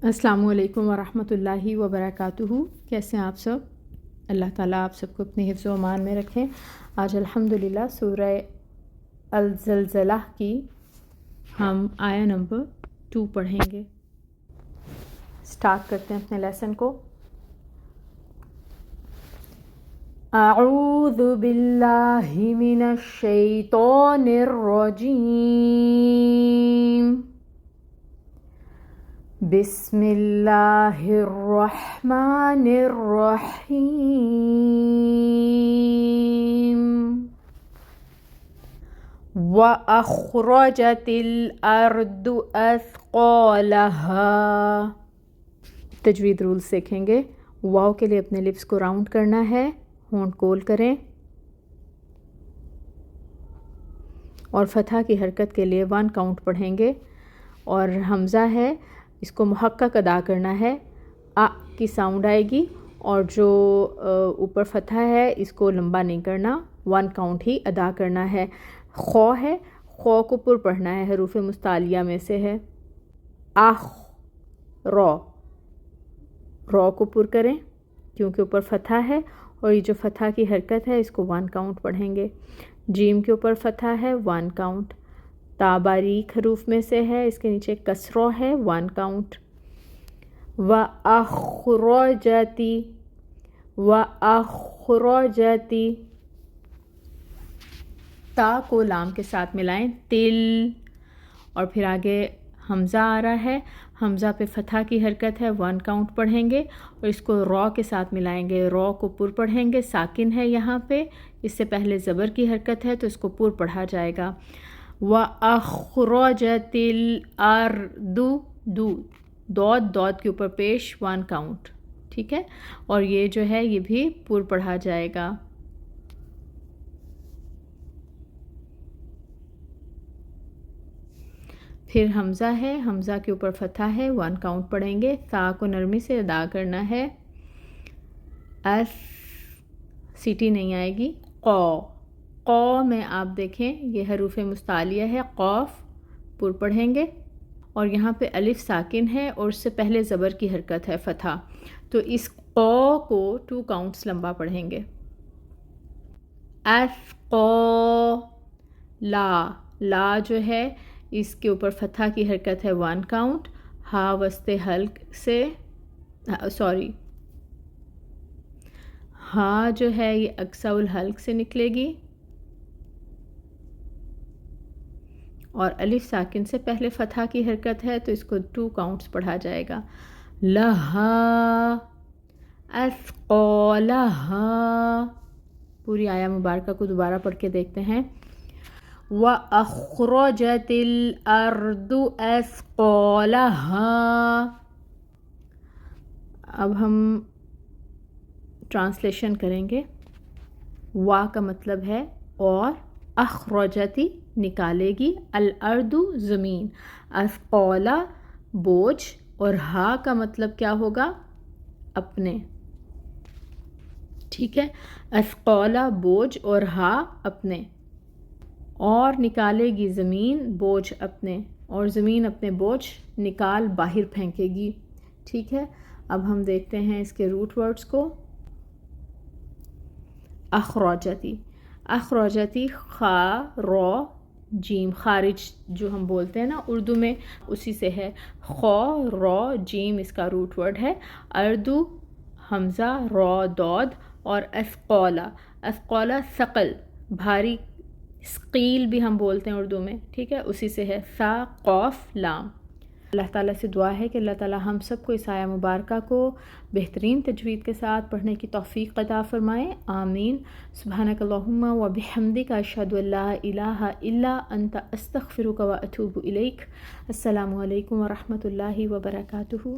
السلام علیکم ورحمۃ اللہ وبرکاتہ۔ کیسے ہیں آپ سب؟ اللہ تعالیٰ آپ سب کو اپنے حفظ و امان میں رکھیں۔ آج الحمدللہ سورہ الزلزلہ کی ہم آیہ نمبر 2 پڑھیں گے۔ سٹارٹ کرتے ہیں اپنے لیسن کو۔ اعوذ باللہ من الشیطان الرجیم، بسم اللہ الرحمن الرحیم۔ وَأَخْرَجَتِ الْأَرْضُ أَثْقَالَهَا۔ تجوید رولز دیکھیں گے۔ واو کے لیے اپنے لپس کو راؤنڈ کرنا ہے، ہونٹ کول کریں، اور فتحہ کی حرکت کے لیے 1 کاؤنٹ پڑھیں گے، اور حمزہ ہے اس کو محقق ادا کرنا ہے، آ کی ساؤنڈ آئے گی، اور جو اوپر فتحہ ہے اس کو لمبا نہیں کرنا، 1 کاؤنٹ ہی ادا کرنا ہے۔ خو ہے، خو کو پر پڑھنا ہے، حروف مستعلیہ میں سے ہے۔ آخ، رو کو پر کریں کیونکہ اوپر فتحہ ہے، اور یہ جو فتحہ کی حرکت ہے اس کو 1 کاؤنٹ پڑھیں گے۔ جیم کے اوپر فتحہ ہے، 1 کاؤنٹ۔ تا باریک حروف میں سے ہے، اس کے نیچے کسرہ ہے، 1 کاؤنٹ۔ وَأَخْرَجَتِ تا کو لام کے ساتھ ملائیں، تل، اور پھر آگے حمزہ آ رہا ہے، حمزہ پہ فتحہ کی حرکت ہے، 1 کاؤنٹ پڑھیں گے، اور اس کو رو کے ساتھ ملائیں گے، رو کو پر پڑھیں گے، ساکن ہے یہاں پہ، اس سے پہلے زبر کی حرکت ہے تو اس کو پر پڑھا جائے گا۔ وَأَخْرَجَتِ الْأَرْضُ، دود کے اوپر پیش، 1 کاؤنٹ، ٹھیک ہے، اور یہ جو ہے یہ بھی پر پڑھا جائے گا۔ پھر حمزہ ہے، حمزہ کے اوپر فتحہ ہے، 1 کاؤنٹ پڑھیں گے، تا کو نرمی سے ادا کرنا ہے، سیٹی نہیں آئے گی۔ قو میں آپ دیکھیں یہ حروف مستعلیہ ہے، قوف پر پڑھیں گے، اور یہاں پہ الف ساکن ہے اور اس سے پہلے زبر کی حرکت ہے، فتحہ، تو اس قو کو 2 کاؤنٹس لمبا پڑھیں گے۔ لا جو ہے اس کے اوپر فتحہ کی حرکت ہے، 1 کاؤنٹ، ہا وسط حلق سے، ہا جو ہے یہ اقصی الحلق سے نکلے گی، اور الف ساکن سے پہلے فتحہ کی حرکت ہے تو اس کو 2 کاؤنٹس پڑھا جائے گا۔ لہا، اثقالہا، پوری آیہ مبارکہ کو دوبارہ پڑھ کے دیکھتے ہیں۔ وَأَخْرَجَتِ الْأَرْضُ أَثْقَالَهَا۔ اب ہم ٹرانسلیشن کریں گے۔ وا کا مطلب ہے اور، اخرجتی نکالے گی، الارض زمین، اثقالا بوجھ، اور ہا کا مطلب کیا ہوگا؟ اپنے، ٹھیک ہے، اثقالا بوجھ اور ہا اپنے، اور نکالے گی زمین بوجھ اپنے، اور زمین اپنے بوجھ نکال باہر پھینکے گی، ٹھیک ہے۔ اب ہم دیکھتے ہیں اس کے روٹ ورڈز کو۔ اخرجتی، خا رو جیم، خارج جو ہم بولتے ہیں نا اردو میں اسی سے ہے، خو رو جیم اس کا روٹ ورڈ ہے، اردو حمزہ رو دود، اور اثقالا ثقل، بھاری، ثقیل بھی ہم بولتے ہیں اردو میں، ٹھیک ہے، اسی سے ہے، ثا قوف لام۔ اللہ تعالیٰ سے دعا ہے کہ اللہ تعالیٰ ہم سب کو اس آیہ مبارکہ کو بہترین تجوید کے ساتھ پڑھنے کی توفیق عطا فرمائے، آمین۔ سبحانک اللہم و بحمدک، اشہد ان لا الہ الا انت، استغفرک و اتوب الیک۔ السلام علیکم ورحمۃ اللہ وبرکاتہ۔